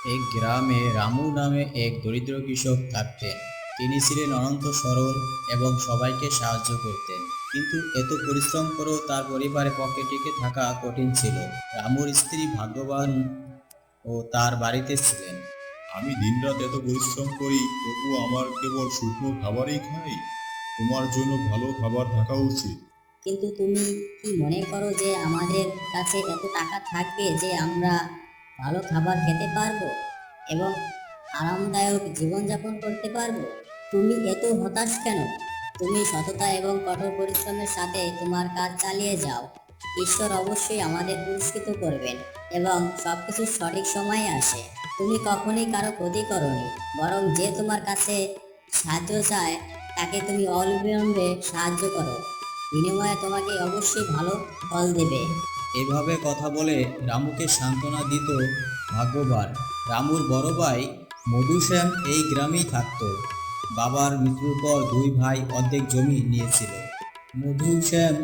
এক গ্রামে রামু নামে এক দরিদ্র কৃষক থাকতেন। তিনি ছিলেন অনন্ত সরল এবং সবাইকে সাহায্য করতেন। কিন্তু এত পরিশ্রম করেও তার পরিবারের পক্ষে টিকে থাকা কঠিন ছিল। রামুর স্ত্রী ভাগ্যবান ও তার বাড়িতে ছিলেন। আমি দিনরাত এত পরিশ্রম করি, তবু আমার কেবল শুকনো খাবারই খাই। তোমার জন্য ভালো খাবার থাকা উচিত। কিন্তু তুমি কি মনে করো যে আমাদের কাছে এত টাকা থাকবে যে আমরা ভালো খাবার খেতে পারবো এবং আরামদায়ক জীবনযাপন করতে পারবো? তুমি এত হতাশ কেন? তুমি সততা এবং কঠোর পরিশ্রমের সাথে তোমার কাজ চালিয়ে যাও। ঈশ্বর অবশ্যই আমাদের পুরস্কৃত করবেন এবং সবকিছু সঠিক সময়ে আসে। তুমি কখনোই কারো ক্ষতি করনি, বরং যে তোমার কাছে সাহায্য চায় তাকে তুমি অবিলম্বে সাহায্য করো। বিনিময়ে তোমাকে অবশ্যই ভালো ফল দেবে। এভাবে কথা বলে রামুকে সান্ত্বনা দিত ভাগ্যবান। রামুর বড় ভাই মধুশ্যাম এই গ্রামেই থাকত। বাবার মৃত্যুর পর দুই ভাই অর্ধেক জমি নিয়েছিল। মধুশ্যাম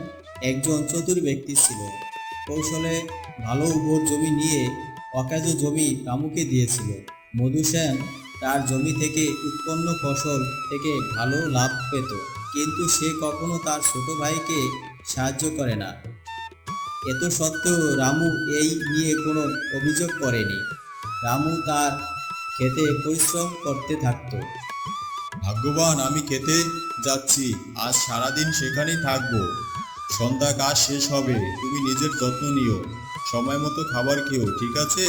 একজন চতুর ব্যক্তি ছিল। কৌশলে ভালো উর্বর জমি নিয়ে অকেজো জমি রামুকে দিয়েছিল। মধুশ্যাম তার জমি থেকে উৎপন্ন ফসল থেকে ভালো লাভ পেত, কিন্তু সে কখনো তার ছোট ভাইকে সাহায্য করে না। এত সত্ত্বেও রামু এই নিয়ে কোনো অভিযোগ করেনি। রামু তার খেতে পরিশ্রম করতে থাকত। ভাগ্যবান, আমি খেতে যাচ্ছি। আজ সারাদিন সেখানেই থাকবো। সন্ধ্যা কাজ শেষ হবে। তুমি নিজের যত্ন নিও। সময় মতো খাবার খেও, ঠিক আছে?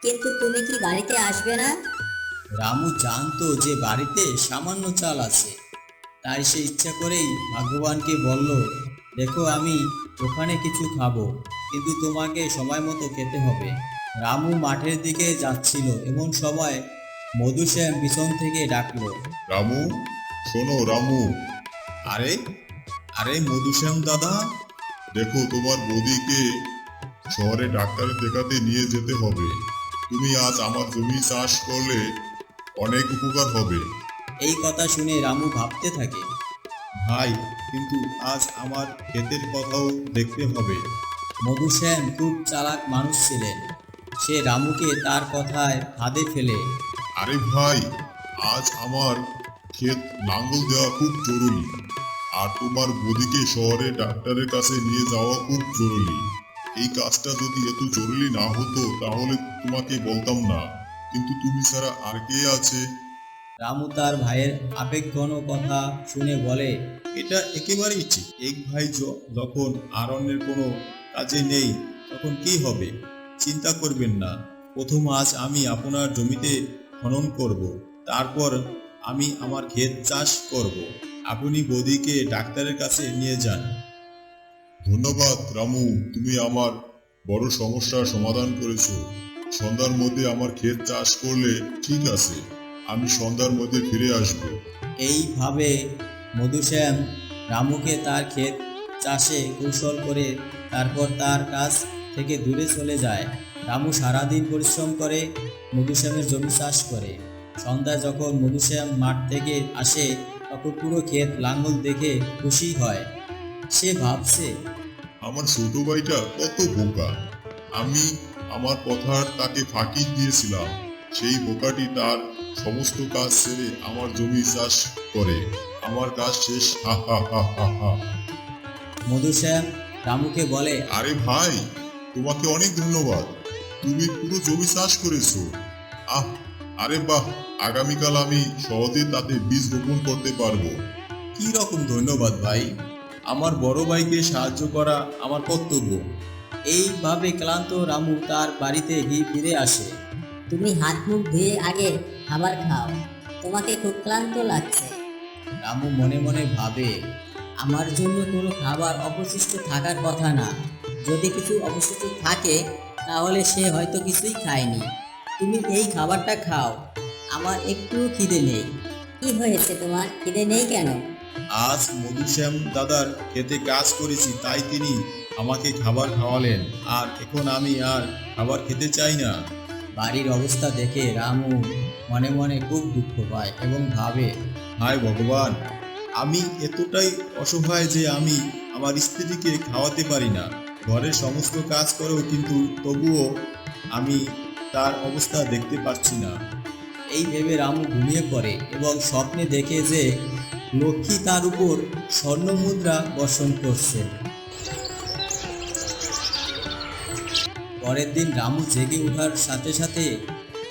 কিন্তু তুমি কি বাড়িতে আসবে না? রামু জানতো যে বাড়িতে সামান্য চাল আছে, তাই সে ইচ্ছা করেই ভাগ্যবানকে বলল, দেখো, আমি ওখানে কিছু খাবো, কিন্তু তোমাকে সময় মতো খেতে হবে। রামু মাঠের দিকে যাচ্ছিল, এমন সময় মধুশ্যাম পিছন থেকে ডাকলো, রামু, শোনো রামু। আরে আরে মধুশ্যাম দাদা, দেখো তোমার বৌদিকে শহরে ডাক্তার দেখাতে নিয়ে যেতে হবে। তুমি আজ আমার জমি চাষ করলে অনেক উপকার হবে। এই কথা শুনে রামু ভাবতে থাকে, ভাই, কিন্তু আজ আমার ক্ষেতের কথাও দেখতে হবে। মধুশ্যাম খুব চালাক মানুষ ছিলেন। সে রামুকে তার কথায় ফাঁদে ফেলে। আরে ভাই, আজ আমার ক্ষেত লাঙ্গল দেওয়া খুব জরুরি, আর তোমার বৌদিকে শহরে ডাক্তারের কাছে নিয়ে যাওয়া খুব জরুরি। এই কাজটা যদি এত জরুরি না হতো তাহলে তোমাকে বলতাম না, কিন্তু তুমি ছাড়া আর কে আছে? রামু তার ভাইয়ের আবেগঘন কথা শুনে বলে, এটা একেবারেই ঠিক। এক ভাই যখন আর অন্যের কোনো কাজে নেই, তখন কি হবে? চিন্তা করবেন না। প্রথম আজ আমি আপনার জমিতে খনন করব, তারপর আমি আমার ক্ষেত চাষ করব। আপনি বৌদিকে ডাক্তারের কাছে নিয়ে যান। ধন্যবাদ রামু, তুমি আমার বড় সমস্যার সমাধান করেছো। সন্ধ্যার মধ্যে আমার ক্ষেত চাষ করলে ঠিক আছে। আমি সন্ধ্যার মধ্যে ফিরে আসবো। এইভাবে মধুশ্যাম রামুকে তার ক্ষেত চাষে কৌশল করে তারপর তার কাছ থেকে দূরে চলে যায়। রামু সারাদিন পরিশ্রম করে মধুশ্যামের জমি চাষ করে। সন্ধ্যায় যখন মধুশ্যাম মাঠ থেকে আসে, তখন পুরো ক্ষেত লাঙ্গল দেখে খুশি হয়। সে ভাবছে, আমার ছোট ভাইটা কত বোকা। আমি আমার কথার তাকে ফাঁকি দিয়েছিলাম। সেই বোকাটি তার সমস্ত কাজ ছেড়ে আমার জমি চাষ করে। আমার কাজ শেষ, হা হা হা হা হা। মধুশ্যাম রামুকে বলে, আরে ভাই, তোমাকে অনেক ধন্যবাদ। তুমি পুরো জমি চাষ করেছো। আহ, আরে বাহ, আগামীকাল আমি সহজে তাতে বীজ রোপণ করতে পারবো। কি রকম ধন্যবাদ ভাই? আমার বড় ভাইকে সাহায্য করা আমার কর্তব্য। এইভাবে ক্লান্ত রামু তার বাড়িতে গিয়ে ফিরে আসে। তুমি হাত মুখ ধুয়ে আগে খাবার খাও, তোমাকে খুব ক্লান্ত লাগছে। রামু মনে মনে ভাবে, আমার জন্য কোনো খাবার অবশিষ্ট থাকার কথা না। যদি কিছু অবশিষ্ট থাকে, তাহলে সে হয়তো কিছুই খায়নি। তুমি এই খাবারটা খাও, আমার একটুও খিদে নেই। কি হয়েছে, তোমার খিদে নেই কেন? আজ মধুশ্যাম দাদার খেতে কাজ করেছি, তাই তিনি আমাকে খাবার খাওয়ালেন, আর এখন আমি আর খাবার খেতে চাই না। বাড়ির অবস্থা দেখে রামু মনে মনে খুব দুঃখ পায় এবং ভাবে, হায় ভগবান, আমি এতটাই অসহায় যে আমি আমার স্ত্রীকে খাওয়াতে পারি না। ঘরের সমস্ত কাজ করেও কিন্তু তবুও আমি তার অবস্থা দেখতে পাচ্ছি না। এই ভেবে রামু ঘুমিয়ে পড়ে এবং স্বপ্নে দেখে যে লক্ষ্মী তার উপর স্বর্ণমুদ্রা বর্ষণ করছে। পরের দিন রামু জেগে ওঠার সাথে সাথে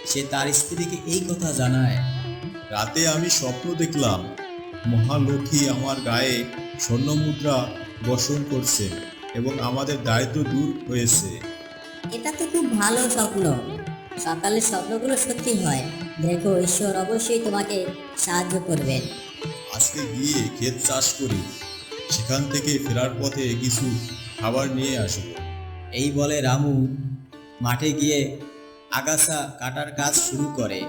সে তার স্ত্রীকে এই কথা জানায়। রাতে আমি স্বপ্ন দেখলাম মহালক্ষ্মী আমার গায়ে স্বর্ণমুদ্রা বর্ষণ করছে এবং আমাদের দারিদ্র দূর হয়েছে। এটা তো খুব ভালো স্বপ্ন। সকালের স্বপ্নগুলো সত্যি হয়। দেখো, ঈশ্বর অবশ্যই তোমাকে সাহায্য করবেন। আজকে গিয়ে ক্ষেত চাষ করি, সেখান থেকে ফেরার পথে কিছু খাবার নিয়ে আসবো। এই বলে রামু মাঠে গিয়ে আগাছা কাটার কাজ শুরু করে।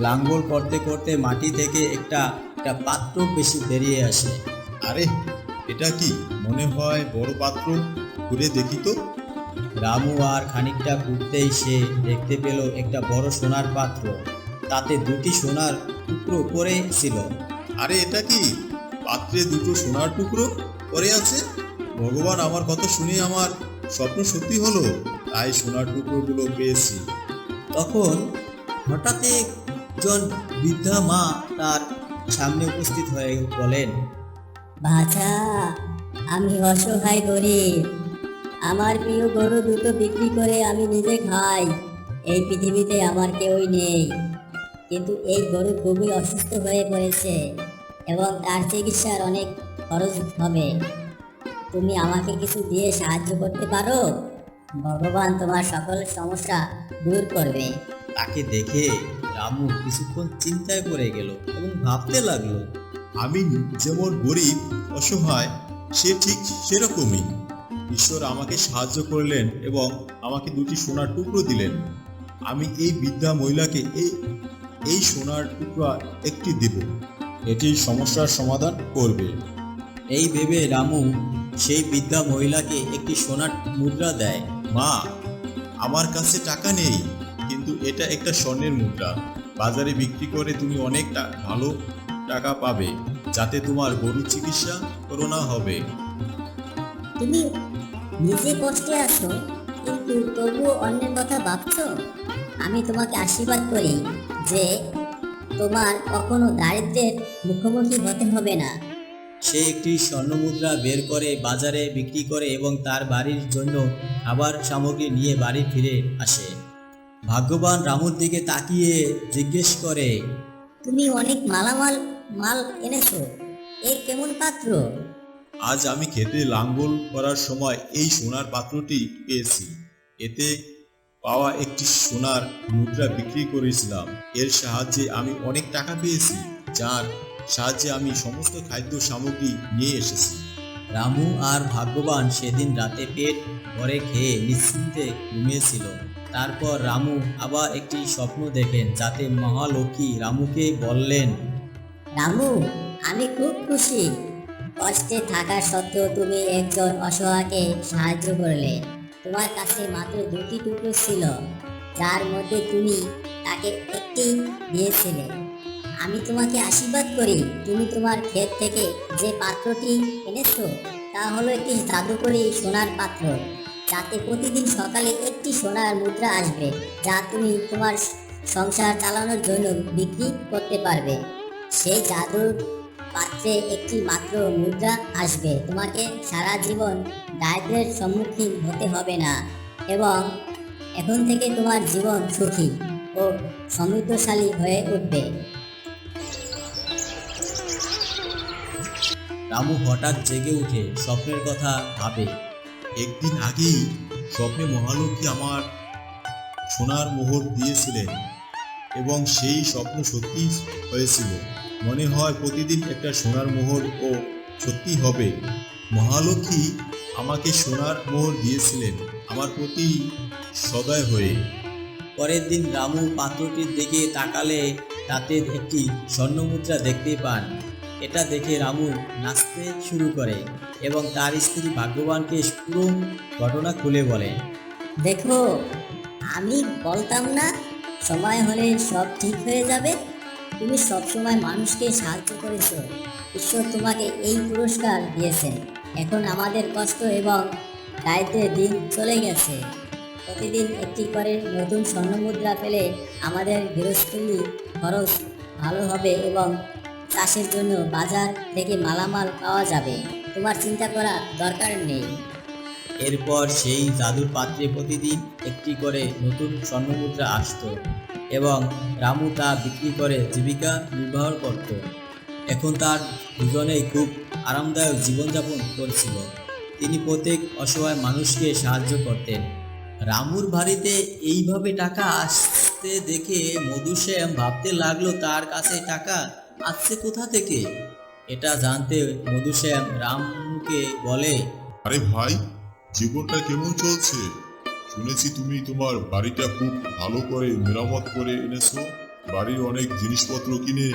লাঙ্গল করতে করতে মাটি থেকে একটা পাত্র বেশি বেরিয়ে আসে। আরে, এটা কি? মনে হয় বড় পাত্র, ঘুরে দেখি তো। রামু আর খানিকটা ঘুরতেই সে দেখতে পেল একটা বড় সোনার পাত্র, তাতে দুটি সোনার টুকরো পড়ে ছিল। আরে, এটা কি? পাত্রে দুটো সোনার টুকরো পড়ে আছে। ভগবান, আমার কথা শুনে আমার স্বপ্ন সত্যি হলো, তাই সোনার টুকরোগুলো পেয়েছি। তখন হঠাৎ একজন বৃদ্ধা মা তার সামনে উপস্থিত হয়ে বলেন, বাছা, আমি অসহায় গরিব। আমার প্রিয় গরু দুটো বিক্রি করে আমি নিজে খাই। এই পৃথিবীতে আমার কেউই নেই, কিন্তু এই গরু খুবই অসুস্থ হয়ে পড়েছে এবং তার চিকিৎসার অনেক খরচ হবে। তুমি আমাকে কিছু দিয়ে সাহায্য করতে পারো? ভগবান তোমার সকল সমস্যা দূর করবে। তাকে দেখে রামু কিছুক্ষণ চিন্তায় পড়ে গেল এবং ভাবতে লাগলো, আমি যেমন গরিব অসহায়, সে ঠিক সেরকমই। ঈশ্বর আমাকে সাহায্য করলেন এবং আমাকে দুটি সোনার টুকরো দিলেন। আমি এই বৃদ্ধা মহিলাকে এই সোনার টুকরা একটি দেব, এটি সমস্যার সমাধান করবে। এই ভেবে রামু সেই বৃদ্ধা মহিলাকে একটি সোনার মুদ্রা দেয়। মা, আমার কাছে টাকা নেই, কিন্তু এটা একটা স্বর্ণের মুদ্রা। বাজারে বিক্রি করে তুমি অনেক ভালো টাকা পাবে, যাতে তোমার গরুর চিকিৎসা করোনা হবে। তুমি নিজে কষ্টে আছো, কিন্তু তবুও অন্যের কথা ভাবছো। আমি তোমাকে আশীর্বাদ করি যে তোমার কখনো দারিদ্র্যের মুখোমুখি হতে হবে না। সে একটি স্বর্ণমুদ্রা বের করে বাজারে বিক্রি করে এবং তার বাড়ির জন্য খাবার সামগ্রী নিয়ে বাড়ি ফিরে আসে। ভাগ্যবান রামুর দিকে তাকিয়ে জিজ্ঞেস করে, তুমি অনেক মাল এনেছো, এ কেমন পাত্র? আজ আমি খেতে লাঙ্গল করার সময় এই সোনার পাত্রটি পেয়েছি। এতে পাওয়া একটি সোনার মুদ্রা বিক্রি করেছিলাম। এর সাহায্যে আমি অনেক টাকা পেয়েছি, যার সাহায্যে আমি সমস্ত খাদ্য সামগ্রী নিয়ে এসেছি। রামু আর ভাগ্যবান সেদিন রাতে পেট ভরে খেয়ে নিশ্চিন্তে ঘুমিয়েছিল। তারপর রামু আবার একটি স্বপ্ন দেখেন, যাতে মহালক্ষ্মী রামুকে বললেন, রামু, আমি খুব খুশি। কষ্টে থাকা সত্ত্বেও তুমি একজন অসহায়কে সাহায্য করলে। তোমার কাছে মাত্র দুটি টুকরো ছিল, যার মধ্যে তুমি তাকে একটি দিয়েছিলে। আমি তোমাকে আশীর্বাদ করি, তুমি তোমার ক্ষেত থেকে যে পাত্রটি এনেছো তা হলো একটি জাদুকরী সোনার পাত্র, যাতে প্রতিদিন সকালে একটি সোনার মুদ্রা আসবে, যা তুমি তোমার সংসার চালানোর জন্য বিক্রি করতে পারবে। সেই জাদুর পাত্রে একটি মাত্র মুদ্রা আসবে, তোমাকে সারা জীবন দারিদ্র্যের সম্মুখীন হতে হবে না এবং এখন থেকে তোমার জীবন সুখী ও সমৃদ্ধশালী হয়ে উঠবে। রামু হঠাৎ জেগে উঠে স্বপ্নের কথা ভাবে। একদিন আগেই স্বপ্নে মহালক্ষ্মী আমার সোনার মোহর দিয়েছিলেন এবং সেই স্বপ্ন সত্যি হয়েছিল। মনে হয় প্রতিদিন একটা সোনার মোহর ও সত্যি হবে। মহালক্ষ্মী আমাকে সোনার মোহর দিয়েছিলেন আমার প্রতি সদয় হয়ে। পরের দিন রামু পাত্রটির দিকে তাকালে তাতে একটি স্বর্ণমুদ্রা দেখতে পান। এটা দেখে রামু নাচতে শুরু করে এবং তার স্ত্রী ভাগ্যবানকে পুরো ঘটনা খুলে বলে। দেখো, আমি বলতাম না সময় হলে সব ঠিক হয়ে যাবে। তুমি সবসময় মানুষকে সাহায্য করেছো, ঈশ্বর তোমাকে এই পুরস্কার দিয়েছেন। এখন আমাদের কষ্ট এবং দায়িত্বের দিন চলে গেছে প্রতিদিন একটি করে নতুন স্বর্ণ মুদ্রা পেলে আমাদের গৃহস্থলী খরচ ভালো হবে এবং চাষের জন্য বাজার থেকে মালামাল পাওয়া যাবে। তোমার চিন্তা করার দরকার নেই। এরপর সেই জাদুর পাত্রে প্রতিদিন একটি করে নতুন স্বর্ণমুদ্রা আসতো এবং রামু তা বিক্রি করে জীবিকা নির্বাহ করত। এখন তার দুজনেই খুব আরামদায়ক জীবনযাপন করছিল। তিনি প্রত্যেক অসহায় মানুষকে সাহায্য করতেন। রামুর বাড়িতে এইভাবে টাকা আসতে দেখে মধুশ্যাম ভাবতে লাগলো তার কাছে টাকা আসছে কোথা থেকে। এটা জানতে মধুশ্যাম রামুকে বলে, আরে ভাই, জীবনটা কেমন চলছে? শুনেছি তুমি তোমার বাড়িটা খুব ভালো করে মেরামত করে এনেছো, বাড়ির অনেক জিনিসপত্র কিনে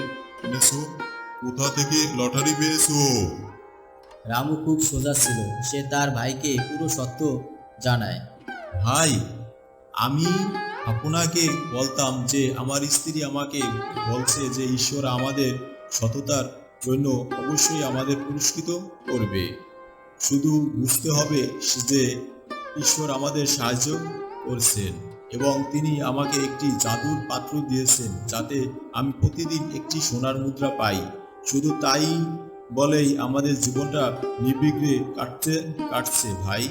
এনেছো। কোথা থেকে লটারি পেয়েছো? রামু খুব সোজা ছিল। সে তার ভাইকে পুরো সত্য জানায়। ভাই, আমি আপনাকে বলতাম যে আমার স্ত্রী আমাকে বলছে যে ঈশ্বর আমাদের সততার জন্য অবশ্যই আমাদের পুরস্কৃত করবে। শুধু বুঝতে হবে যে ঈশ্বর আমাদের সাহায্য করছেন এবং তিনি আমাকে একটি জাদুর পাত্র দিয়েছেন যাতে আমি প্রতিদিন একটি সোনার মুদ্রা পাই। শুধু তাই বলেই আমাদের জীবনটা নির্বিঘ্নে কাটছে ভাই।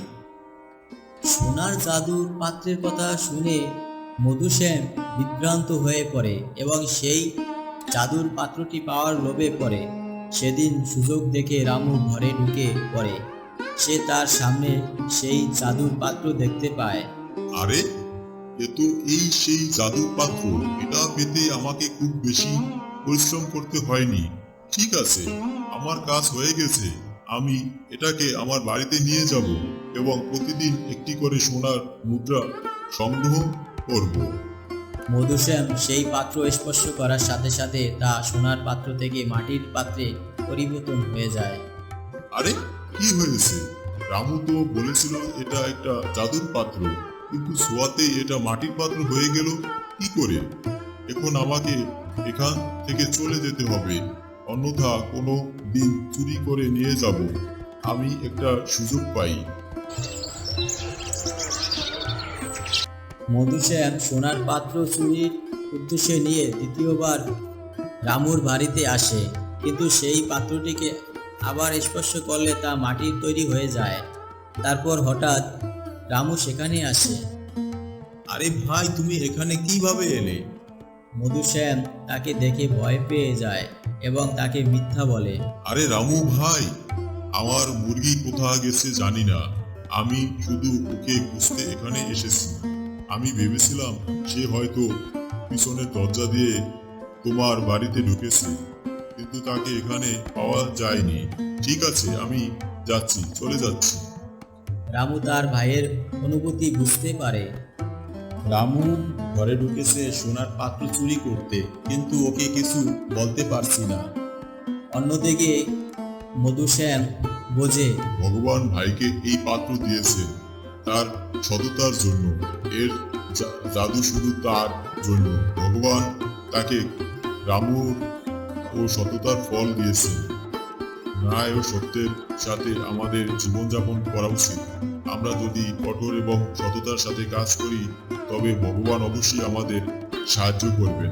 সোনার জাদুর পাত্রের কথা শুনে মধুশ্যাম বিভ্রান্ত হয়ে পড়ে এবং সেই জাদুর পাত্রটি পাওয়ার লোভে পড়ে। সেদিন সুযোগ দেখে রামু ঘরে ঢুকে পড়ে। সে তার সামনে সেই জাদুর পাত্র দেখতে পায়। আরে, এ তো এই সেই জাদুর পাত্র। এটা পেতে আমাকে খুব বেশি পরিশ্রম করতে হয়নি। ঠিক আছে, আমার কাজ হয়ে গেছে। আমি এটাকে আমার বাড়িতে নিয়ে যাব এবং প্রতিদিন একটি করে সোনার মুদ্রা সংগ্রহ করব। মধুশ্যাম সেই পাত্র স্পর্শ করার সাথে সাথে তা সোনার পাত্র থেকে মাটির পাত্রে পরিবর্তন হয়ে যায়। আরে, কি হয়েছে? রামু তো বলেছিল এটা একটা জাদুর পাত্র, কিন্তু ছোঁয়াতেই এটা মাটির পাত্র হয়ে গেল কি করে? এখন আমাকে এখান থেকে চলে যেতে হবে, অন্যথা কোনো দিন চুরি করে নিয়ে যাব। আমি একটা সুযোগ পাই। মধুশ্যাম সোনার পাত্র চুরির উদ্দেশ্যে নিয়ে দ্বিতীয়বার রামুর বাড়িতে আসে, কিন্তু সেই পাত্রটিকে আবার স্পর্শ করলে তা মাটির তৈরি হয়ে যায়। তারপর হঠাৎ রামু সেখানে আসে। আরে ভাই, তুমি এখানে কিভাবে এলে? মধুশ্যাম তাকে দেখে ভয় পেয়ে যায় এবং তাকে মিথ্যা বলে। আরে রামু ভাই, আমার মুরগি কোথায় গেছে জানি না। আমি শুধু ওকে খুঁজতে এখানে এসেছি। আমি ভেবেছিলাম সে হয়তো পিছনের দরজা দিয়ে তোমার বাড়িতে ঢুকেছে, কিন্তু তাকে এখানে পাওয়া যায়নি। ঠিক আছে, আমি যাচ্ছি, চলে যাচ্ছি। রামু তার ভাইয়ের অনুভূতি বুঝতে পারে। রামু ঘরে ঢুকেছে সোনার পাত্র চুরি করতে, কিন্তু ওকে কিছু বলতে পারছি না। অন্যদিকে মধুশ্যাম বোঝে ভগবান ভাইকে এই পাত্র দিয়েছেন তার সততার জন্য। এর জাদু শুধু তার জন্য। ভগবান তাকে রামু ও সততার ফল দিয়েছেন। ন্যায় ও সত্যের সাথে আমাদের জীবনযাপন করা উচিত। আমরা যদি কঠোর এবং সততার সাথে কাজ করি তবে ভগবান অবশ্যই আমাদের সাহায্য করবেন।